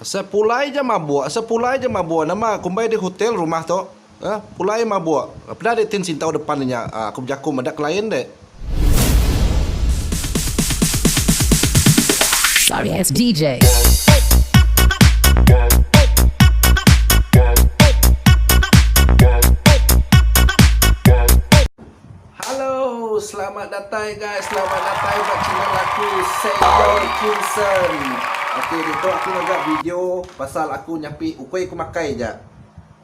Sepulai je mabuk. Nama kumbai di hotel rumah tu. Pulai mabuk. Pernah dia tin sintau depannya. Aku berjakum ada klien dek. Sorry ass DJ. Halo, selamat datang guys. Selamat datang kat channel aku, John Von Mackensen. Okey, itu aku agak video pasal aku nyapi ukui aku makai je.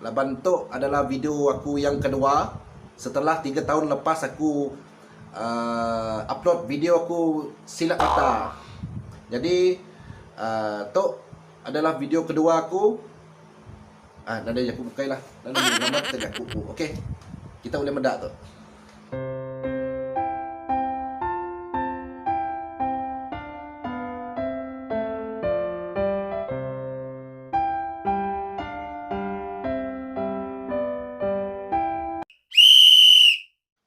Laban tu adalah video aku yang kedua setelah 3 tahun lepas aku upload video aku silat mata. Jadi tu adalah video kedua aku. Nanti aku bukai lah. Nanti nama kita aku. Okey. Kita boleh medak tu.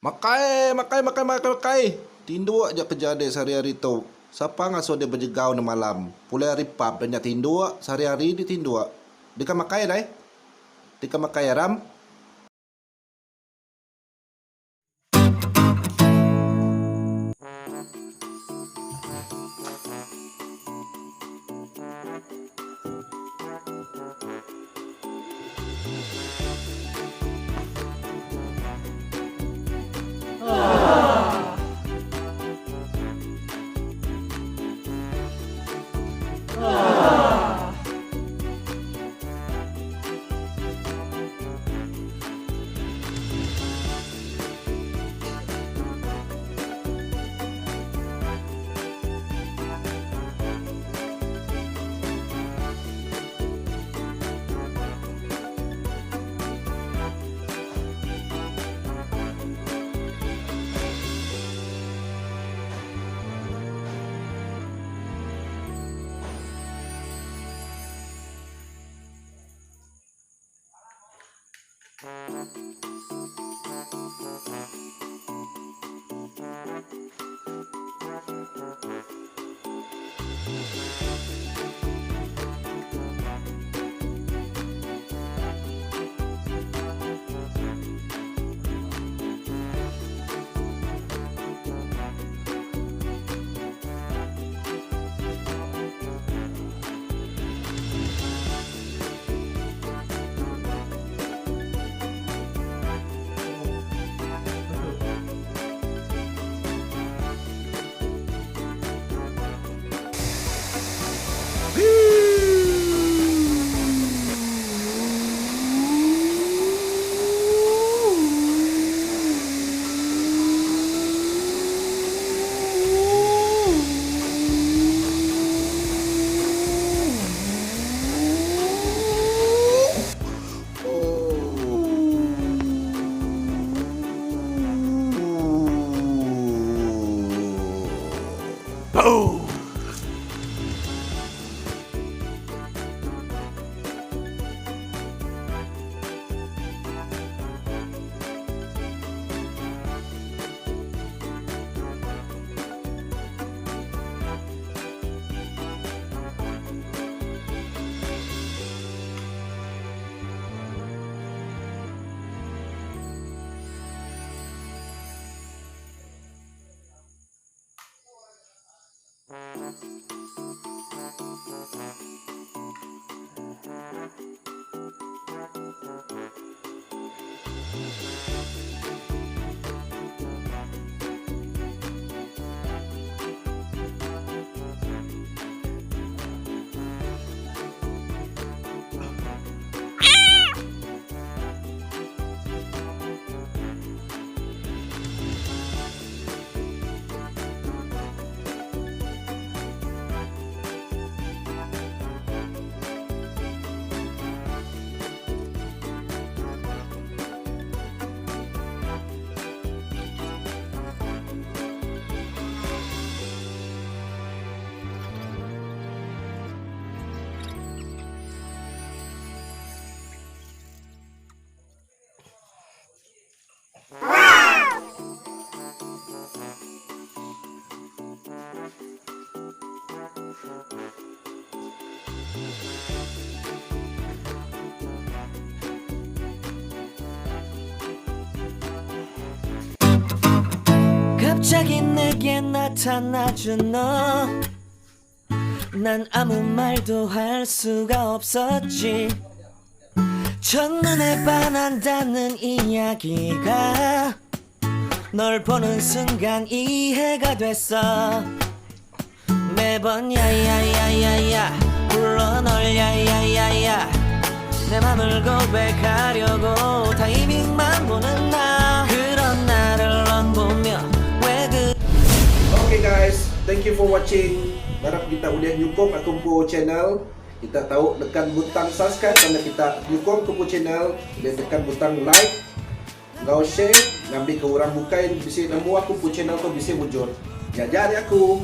Makai. Tinduk aja kerja dia sehari-hari tu. Siapa ngasuh dia berjegau di malam. Pulai ripap dan dia tinduk. Sehari-hari dia tinduk. Dia kan makai dah. Dia kan makai ram. 내게 나타나준 너, 난 아무 말도 할 수가 없었지. 첫눈에 반한다는 이야기가 널 보는 순간 이해가 됐어. 매번 야야야야야 불러 널 야야야야, 내 맘을 고백하려고 타이밍만 보는 나, 그런 나를 넌 보며 왜 그. Okay guys, thank you for watching. Harap kita udah nyukong aku po channel. Kita tahu tekan butang subscribe tanda kita nyukong aku po channel. Dan tekan butang like, ngau share, ngambil ke orang bukain bisi nemu aku po channel tu bisi wujud. Ya jadi aku.